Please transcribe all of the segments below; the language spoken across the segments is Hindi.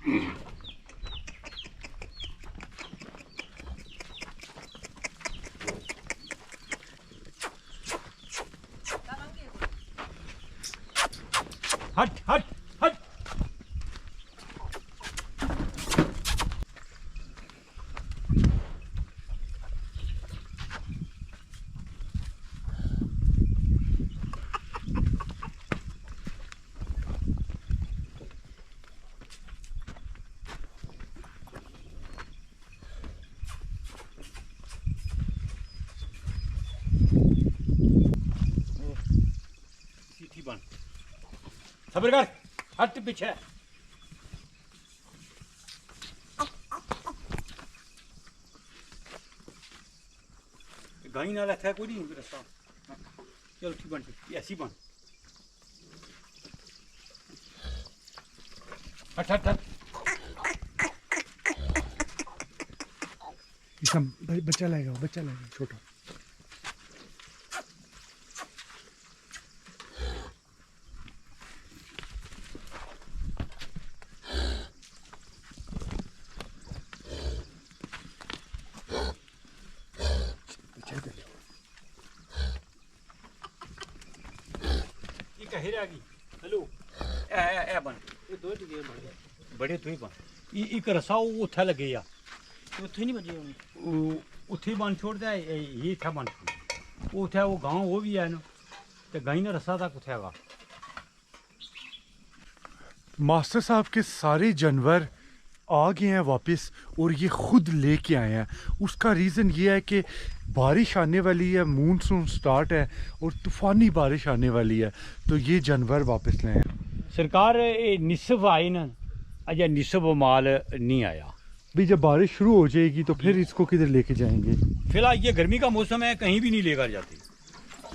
हट हट हट। सीधी बन, सब्र कर, हट पीछे। गाई ना रहता है कोई नहीं रास्ता। चलो ठीक बन, ऐसी बन। हट हट हट। बच्चा लाएगा, बच्चा लाएगा छोटा। हेलो ए बन दो बड़े तू ही बन एक रसा उत्थे लगे या ਉੱਥੇ ਨਹੀਂ ਵੱਜੇ ਹੋਣੇ उत्थे बन छोड़ दे ये था बन उत्थे वो गांव वो भी है ना ते गाई ने रसा था कुत्थे का। मास्टर साहब के सारे जानवर आ गए हैं वापस और ये खुद लेके आए हैं। उसका रीज़न ये है कि बारिश आने वाली है, मानसून स्टार्ट है और तूफ़ानी बारिश आने वाली है, तो ये जानवर वापस लाए हैं। सरकार निसफ आई ना, अजय निसफ माल नहीं आया। भी जब बारिश शुरू हो जाएगी तो फिर इसको किधर लेके जाएंगे? फिलहाल ये गर्मी का मौसम है, कहीं भी नहीं लेकर जाते,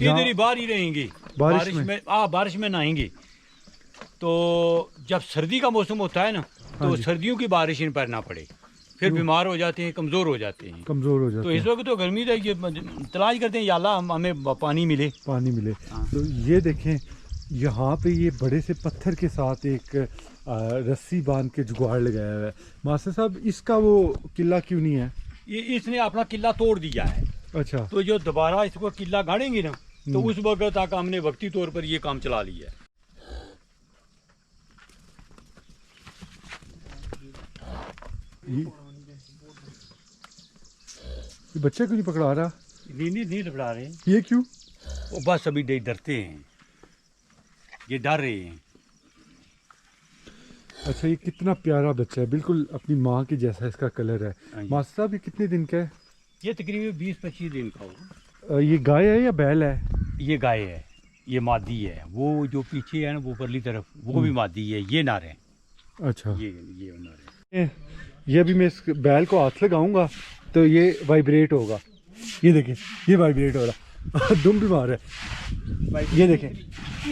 इधर ही बाहर ही रहेंगे। बारिश में बारिश में नहाएंगे। तो जब सर्दी का मौसम होता है ना, तो सर्दियों की बारिश इन पर ना पड़े, फिर बीमार हो जाते हैं, कमज़ोर हो जाते हैं। तो इस वक्त तो गर्मी है, ये तलाश करते हैं या अल्लाह हमें पानी मिले, पानी मिले। तो ये देखें यहाँ पे ये बड़े से पत्थर के साथ एक रस्सी बांध के जुगाड़ लगाया हुआ है। मास्टर साहब इसका वो किला क्यों नहीं है? ये इसने अपना किला तोड़ दिया है। अच्छा, तो जो दोबारा इसको किला गाड़ेंगे ना, तो उस वक्त तक हमने वक्ती तौर पर ये काम चला लिया है। ये बच्चे क्यों नहीं पकड़ा रहा? नहीं पकड़ा रहे। ये क्यों? वो बस अभी डरते हैं, ये डर रहे हैं। अच्छा, ये कितना प्यारा बच्चा है, बिल्कुल अपनी माँ के जैसा इसका कलर है। मास्टर साहब ये कितने दिन का है? ये तकरीबन 20-25 दिन का होगा। ये गाय है या बैल है? ये गाय है, ये मादी है। वो जो पीछे है ना, वो परली तरफ, वो भी मादी है। ये नारे। अच्छा, ये नारे। ये अभी मैं इस बैल को हाथ लगाऊंगा तो ये वाइब्रेट होगा। ये देखें, ये वाइब्रेट हो रहा दुम भी मार है। ये देखें,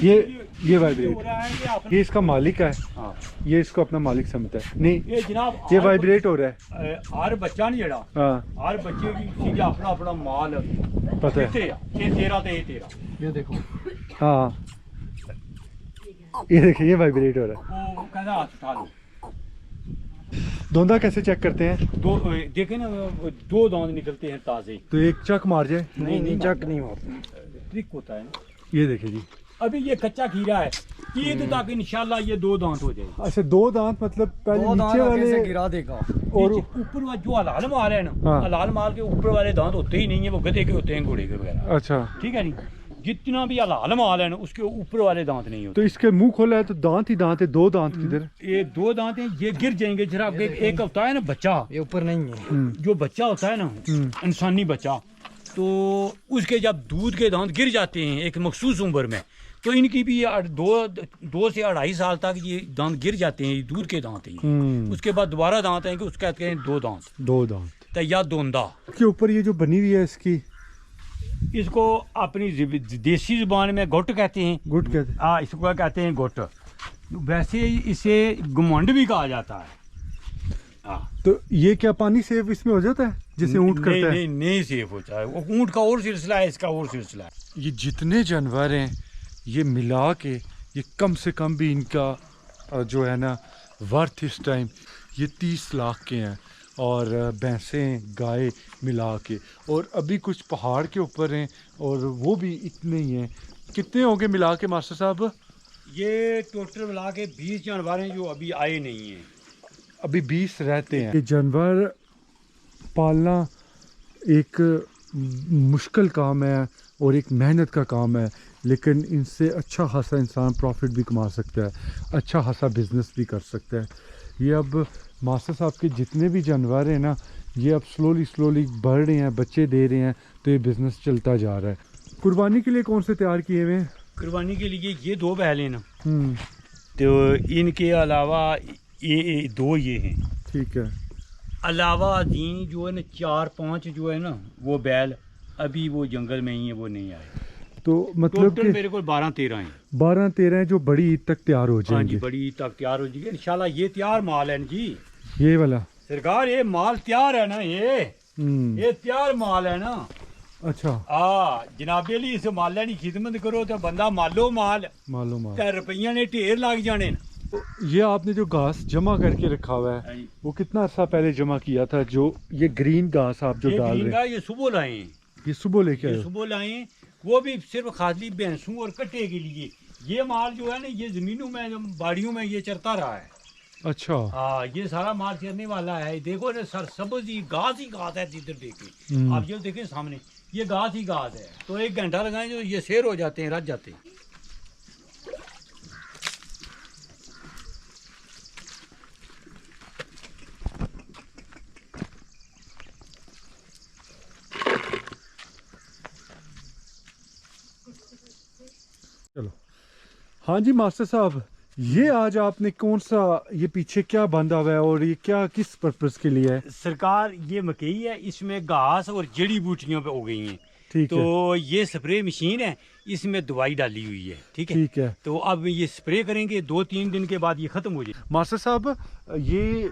ये वाइब्रेट, ये इसका मालिक है। हाँ, ये इसको अपना मालिक समझता है। नहीं ये जनाब ये वाइब्रेट हो रहा है। हर बच्चा नहीं जड़ा, हाँ, हर बच्चे की अपना अपना माल पता है। तेरा ये देखो, हाँ ये देखिए, ये वाइब्रेट हो रहा है। वो कहता हाथ उठा लो। धोंदा कैसे चेक करते हैं? दो देखे ना, दो दांत निकलते हैं ताजे। तो एक चक मार जाए? नहीं चक नहीं मारता, ट्रिक होता है ना। ये देखिए जी, अभी ये कच्चा खीरा है, ईद तक इंशाल्लाह ये दो दांत हो जाएगा। अच्छा, दो दांत मतलब पहले नीचे वाले गिरा देगा और ऊपर वाला जो हलाल माल है ना, हाँ। हलाल माल के ऊपर वाले दांत होते ही नहीं है, वो गधे के होते हैं, घोड़े के वगैरह। अच्छा, ठीक है नहीं, जितना भी हलाल माल है ना, उसके ऊपर वाले दांत नहीं होते। तो इसके मुंह खोला है तो दांत ही दांत है, दो दांत किधर? ये दो दांत हैं, ये गिर जाएंगे जरा। एक होता है ना बच्चा, ये ऊपर नहीं है। जो बच्चा होता है ना, इंसानी बच्चा, तो उसके जब दूध के दांत गिर जाते हैं एक मखसूस उम्र में, तो इनकी भी 2 से 2.5 साल तक ये दांत गिर जाते हैं, ये दूध के दांत हैं। उसके बाद दोबारा दांत आएंगे, उसका कहते हैं दो दांत तो या दोंदा। के ऊपर ये जो बनी हुई है इसकी, इसको अपनी देसी जुबान में गुट कहते हैं। गुट कहते हैं? हाँ, इसको कहते हैं गुट। वैसे इसे घुमंड भी कहा जाता है। हाँ, तो ये क्या पानी सेव इसमें हो जाता है जैसे ऊंट करता है? नहीं सेफ होता है। वो ऊंट का और सिलसिला है, इसका और सिलसिला है। ये जितने जानवर हैं ये मिला के, ये कम से कम भी इनका जो है ना वर्थ इस टाइम ये 30 लाख के हैं, और भैंसें गाय मिला के, और अभी कुछ पहाड़ के ऊपर हैं और वो भी इतने ही हैं। कितने होंगे मिला के मास्टर साहब? ये टोटल मिला के 20 जानवर हैं जो अभी आए नहीं हैं। अभी 20 रहते हैं। ये जानवर पालना एक मुश्किल काम है और एक मेहनत का काम है, लेकिन इनसे अच्छा खासा इंसान प्रॉफिट भी कमा सकता है, अच्छा खासा बिजनेस भी कर सकता है। ये अब मास्टर साहब के जितने भी जानवर हैं ना, ये अब स्लोली बढ़ रहे हैं, बच्चे दे रहे हैं, तो ये बिज़नेस चलता जा रहा है। कुर्बानी के लिए कौन से तैयार किए हुए हैं? कुर्बानी के लिए ये 2 बैल हैं ना, तो इनके अलावा ये 2 ये हैं। ठीक है। अलावा दीन जो है ना 4-5 जो है ना वो बैल अभी वो जंगल में ही है, वो नहीं आए। तो मतलब कि मेरे को 12-13 हैं। 12-13 हैं जो बड़ी ईद तक तैयार हो हाँ जाएंगे। जी, बड़ी ईद तक तैयार हो जाएगी इंशाल्लाह। ये तैयार माल है जी, ये वाला सरकार, ये माल तैयार है ना, ये तैयार माल है ना। अच्छा। जनाबे अली इस माले की खिदमत करो तो बंदा मालो माल ते रुपया ने ढेर लग जाने न। तो ये आपने जो घास जमा करके रखा हुआ है वो कितना अर्सा पहले जमा किया था? जो ये ग्रीन घास आप जो डाल रहे हैं, ये सुबह लाए हैं। ये सुबह लेके आए? सुबह लाए हैं, वो भी सिर्फ खाली भैंसों और कट्टे के लिए। ये माल जो है ना ये जमीनों में बाड़ियों में ये चरता रहा है। अच्छा। हाँ, ये सारा माल चरने वाला है। देखो ना सर, सब्ज ही घास है। इधर देखे आप, जो देखें सामने ये घास ही घास है। तो 1 घंटा लगाएं जो ये शेर हो जाते हैं, रच जाते हैं। चलो। हाँ जी मास्टर साहब, ये आज आपने कौन सा, ये पीछे क्या बांधा हुआ है और ये क्या किस पर्पस के लिए है? सरकार, ये मकई है, इसमें घास और जड़ी बूटियों पे हो गई हैं। ठीक तो है। ये स्प्रे मशीन है, इसमें दवाई डाली हुई है। ठीक है। ठीक है। तो अब ये स्प्रे करेंगे, 2-3 दिन के बाद ये खत्म हो जाए। मास्टर साहब, ये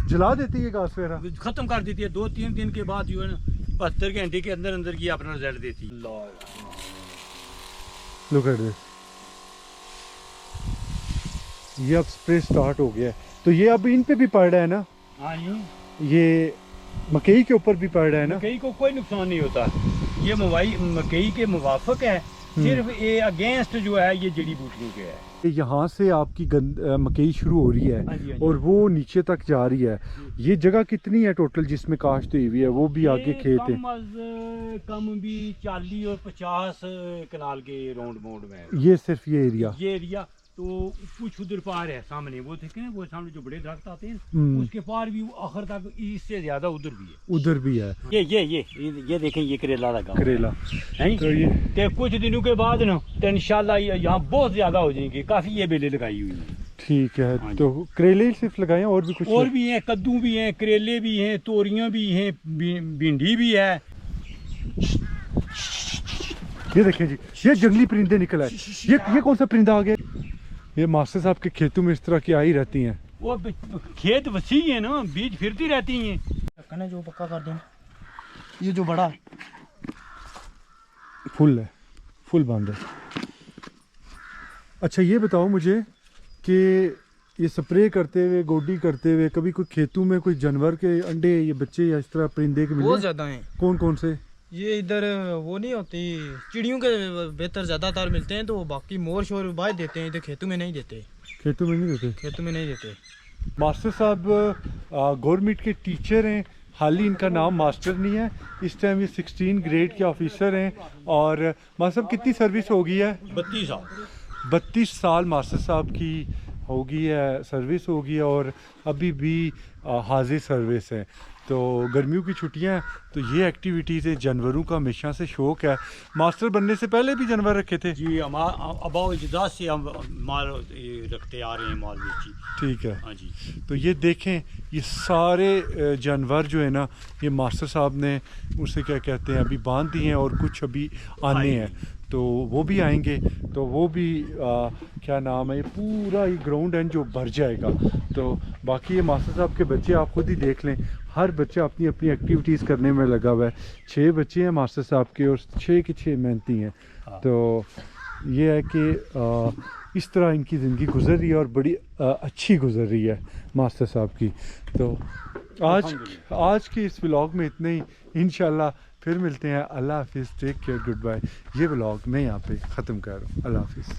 जला देती है घास वगैरह? खत्म कर देती है 2-3 दिन के बाद, जो है ना 72 घंटे के अंदर अंदर ये अपना रिजल्ट देती है। लुक एट दिस, ये अब स्प्रे स्टार्ट हो गया है। तो ये अब इन पे भी पड़ रहा है ना? हाँ जी, ये मकई के ऊपर भी पड़ रहा है ना? मकई को कोई नुकसान नहीं होता, ये मकई के मुवाफिक है। सिर्फ ये अगेंस्ट जो है ये जड़ी बूटियों के है। यहाँ से आपकी मकई शुरू हो रही है। हाँ जी, हाँ जी। और वो नीचे तक जा रही है। ये जगह कितनी है टोटल जिसमें काश्त हुई हुई है? वो भी आगे खेत है? कम भी 40 और 50 कनाल के राउंड मोड में है। ये सिर्फ ये एरिया? तो कुछ उधर पार है सामने, वो देखे ना, वो सामने जो बड़े दरख्त आते हैं उसके पार भी आखिर तक, इससे ज्यादा उधर भी है। उधर भी है। ये देखें, ये करेला लगा, करेला है। तो ये कुछ दिनों के बाद ना तो इंशाल्लाह यहाँ बहुत ज्यादा हो जाएंगे, काफी ये बेलें लगाई हुई है। ठीक है। हाँ, तो करेले सिर्फ लगाए हैं और भी कुछ? और भी हैं, कद्दू भी हैं, करेले भी हैं, तोरियां भी हैं, भिंडी भी है। ये देखें जी, ये जंगली परिंदे निकल आए। ये कौन सा परिंदा आ गया? ये मास्टर साहब के खेतों में इस तरह की आई रहती हैं। वो खेत वसी है ना, बीज फिरती रहती हैं। कने जो पक्का कर देना, ये जो बड़ा फुल है, फुल बांध है। अच्छा ये बताओ मुझे कि ये स्प्रे करते हुए, गोडी करते हुए, कभी कोई खेतों में कोई जानवर के अंडे या बच्चे या इस तरह परिंदे के मिले? बहुत ज्यादा हैं। कौन कौन से? ये इधर वो नहीं होती, चिड़ियों के बेहतर ज्यादातर मिलते हैं, तो बाकी मोर शोर बाहर देते हैं, इधर खेतों में नहीं देते। खेतों में नहीं देते? खेतों में नहीं देते। मास्टर साहब गवर्नमेंट के टीचर हैं, हाल ही इनका नाम मास्टर नहीं है, इस टाइम ये 16 ग्रेड के ऑफिसर हैं। और मास्टर साहब कितनी सर्विस हो गई है? 32 साल। 32 साल मास्टर साहब की होगी है, सर्विस होगी है, और अभी भी हाजिर सर्विस है। तो गर्मियों की छुट्टियां, तो ये एक्टिविटीज़ है। जानवरों का हमेशा से शौक़ है। मास्टर बनने से पहले भी जानवर रखे थे? जी, अबाव इजाज़त से हम माल रखते आ रहे हैं, माल बेची। ठीक है। हाँ जी। तो ये देखें, ये सारे जानवर जो है ना, ये मास्टर साहब ने उसे क्या कहते हैं अभी बांध दिए हैं, और कुछ अभी आने हैं, तो वो भी आएंगे। तो वो भी क्या नाम है, ये पूरा ये ग्राउंड है जो भर जाएगा। तो बाकी ये मास्टर साहब के बच्चे आप खुद ही देख लें, हर बच्चा अपनी अपनी एक्टिविटीज़ करने में लगा हुआ है। 6 बच्चे हैं मास्टर साहब के, और 6 के 6 मेहनती हैं। तो ये है कि इस तरह इनकी ज़िंदगी गुजर रही है और बड़ी अच्छी गुजर रही है मास्टर साहब की। तो आज के इस व्लॉग में इतने ही, इंशाल्लाह फिर मिलते हैं। अल्लाह हाफिज़, टेक केयर, गुड बाय। ये व्लॉग मैं यहाँ पे ख़त्म कर रहा हूँ। अल्लाह हाफिज़।